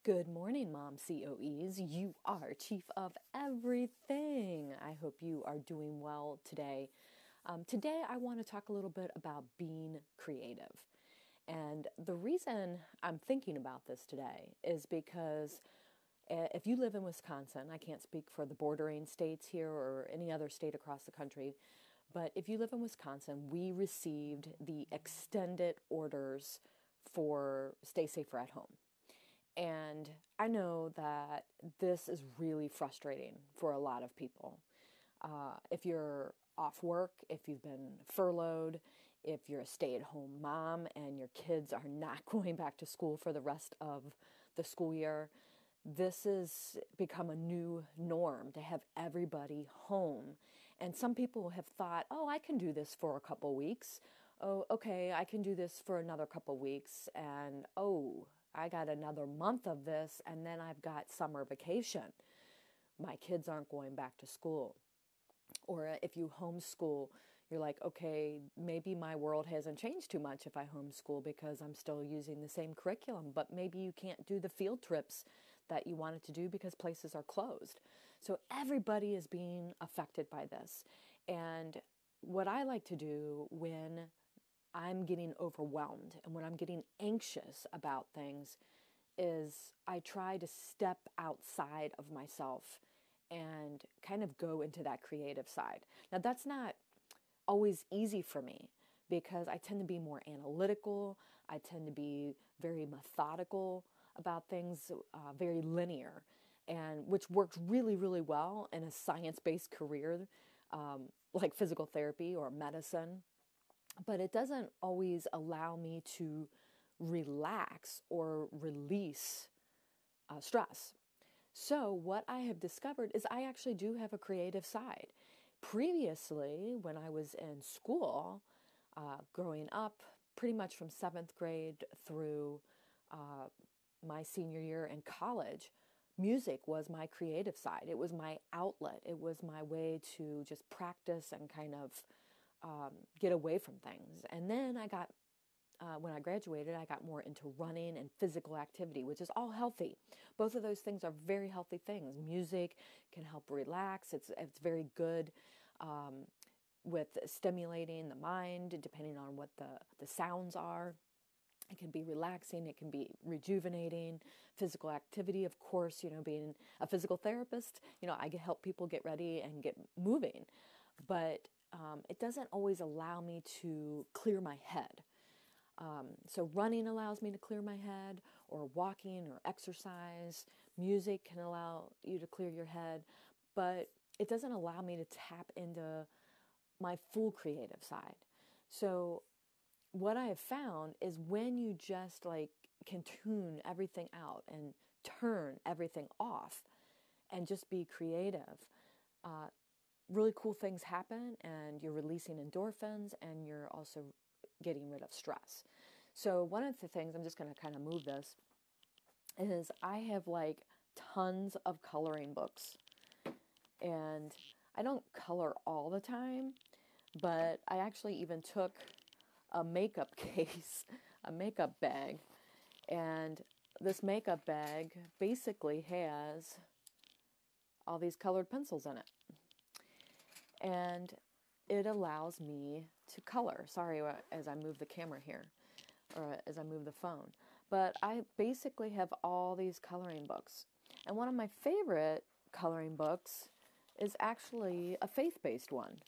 Good morning, Mom COEs. You are Chief of Everything. I hope you are doing well today. Today, I want to talk a little bit about being creative. And the reason I'm thinking about this today is because if you live in Wisconsin, I can't speak for the bordering states here or any other state across the country, but if you live in Wisconsin, we received the extended orders for Stay Safer at Home. And I know that this is really frustrating for a lot of people. If you're off work, if you've been furloughed, if you're a stay-at-home mom and your kids are not going back to school for the rest of the school year, this has become a new norm to have everybody home. And some people have thought, oh, I can do this for a couple weeks. Oh, okay, I can do this for another couple weeks. And oh, I got another month of this, and then I've got summer vacation. My kids aren't going back to school. Or if you homeschool, you're like, okay, maybe my world hasn't changed too much if I homeschool because I'm still using the same curriculum, but maybe you can't do the field trips that you wanted to do because places are closed. So everybody is being affected by this. And what I like to do when I'm getting overwhelmed and when I'm getting anxious about things is I try to step outside of myself and kind of go into that creative side. Now, that's not always easy for me because I tend to be more analytical. I tend to be very methodical about things, very linear, and which works really, really well in a science-based career like physical therapy or medicine. But it doesn't always allow me to relax or release stress. So what I have discovered is I actually do have a creative side. Previously, when I was in school, growing up, pretty much from 7th grade through my senior year in college, music was my creative side. It was my outlet. It was my way to just practice and kind of get away from things. And then when I graduated, I got more into running and physical activity, which is all healthy. Both of those things are very healthy things. Music can help relax. It's very good with stimulating the mind, depending on what the sounds are. It can be relaxing. It can be rejuvenating. Physical activity, of course, being a physical therapist, I can help people get ready and get moving. But it doesn't always allow me to clear my head. So running allows me to clear my head, or walking or exercise. Music can allow you to clear your head, but it doesn't allow me to tap into my full creative side. So what I have found is when you just can tune everything out and turn everything off and just be creative, really cool things happen, and you're releasing endorphins, and you're also getting rid of stress. So one of the things, I'm just going to kind of move this, is I have tons of coloring books. And I don't color all the time, but I actually even took a makeup case, a makeup bag, and this makeup bag basically has all these colored pencils in it. And it allows me to color. Sorry, as I move the camera here, or as I move the phone. But I basically have all these coloring books. And one of my favorite coloring books is actually a faith-based one.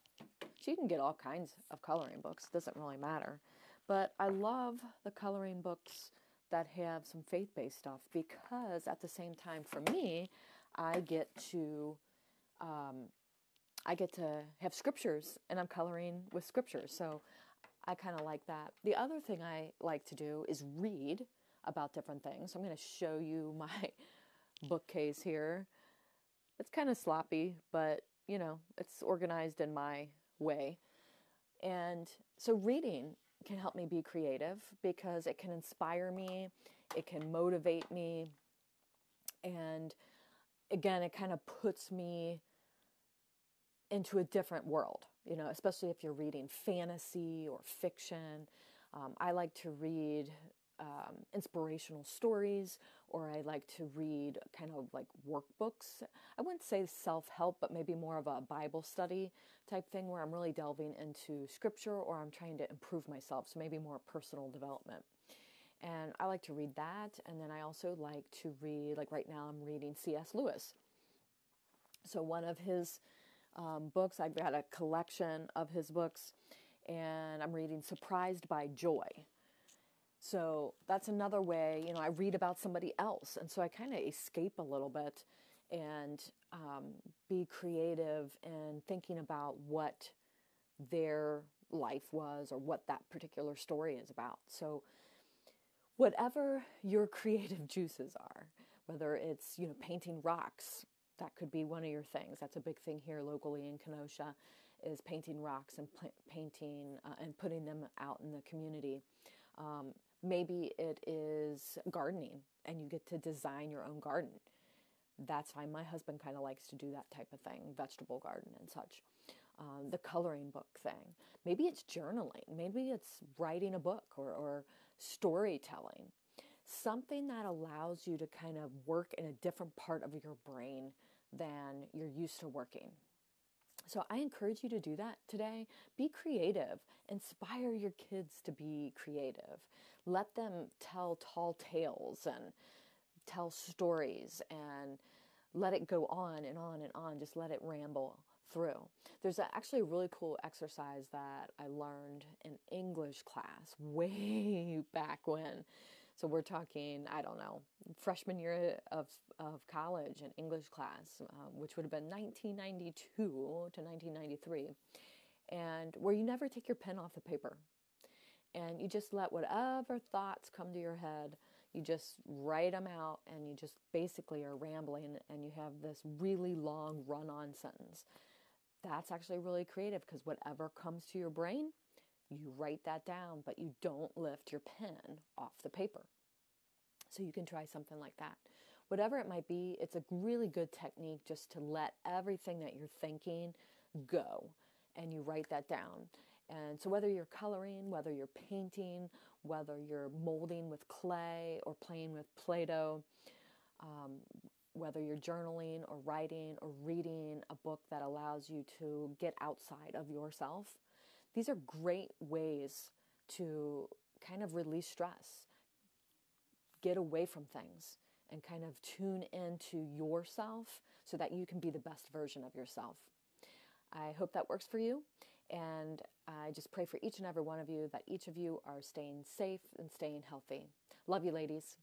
So you can get all kinds of coloring books. It doesn't really matter. But I love the coloring books that have some faith-based stuff because at the same time, for me, I get to have scriptures, and I'm coloring with scriptures. So I kind of like that. The other thing I like to do is read about different things. So I'm going to show you my bookcase here. It's kind of sloppy, but it's organized in my way. And so reading can help me be creative because it can inspire me, it can motivate me, and again, it kind of puts me into a different world, especially if you're reading fantasy or fiction. I like to read inspirational stories, or I like to read kind of like workbooks. I wouldn't say self-help, but maybe more of a Bible study type thing where I'm really delving into scripture or I'm trying to improve myself. So maybe more personal development. And I like to read that. And then I also like to read, like right now I'm reading C.S. Lewis. So one of his books, I've got a collection of his books, and I'm reading Surprised by Joy. So that's another way, I read about somebody else. And so I kind of escape a little bit and be creative in thinking about what their life was or what that particular story is about. So whatever your creative juices are, whether it's, painting rocks, that could be one of your things. That's a big thing here locally in Kenosha, is painting rocks and painting and putting them out in the community. Maybe it is gardening and you get to design your own garden. That's fine. My husband kind of likes to do that type of thing, vegetable garden and such. The coloring book thing. Maybe it's journaling. Maybe it's writing a book or storytelling. Something that allows you to kind of work in a different part of your brain than you're used to working. So I encourage you to do that today. Be creative. Inspire your kids to be creative. Let them tell tall tales and tell stories and let it go on and on and on. Just let it ramble through. There's actually a really cool exercise that I learned in English class way back when. So we're talking, I don't know, freshman year of college in English class, which would have been 1992 to 1993, and where you never take your pen off the paper. And you just let whatever thoughts come to your head, you just write them out, and you just basically are rambling, and you have this really long run-on sentence. That's actually really creative because whatever comes to your brain, you write that down, but you don't lift your pen off the paper. So you can try something like that. Whatever it might be, it's a really good technique just to let everything that you're thinking go, and you write that down. And so whether you're coloring, whether you're painting, whether you're molding with clay or playing with Play-Doh, whether you're journaling or writing or reading a book that allows you to get outside of yourself, these are great ways to kind of release stress, get away from things, and kind of tune into yourself so that you can be the best version of yourself. I hope that works for you, and I just pray for each and every one of you that each of you are staying safe and staying healthy. Love you, ladies.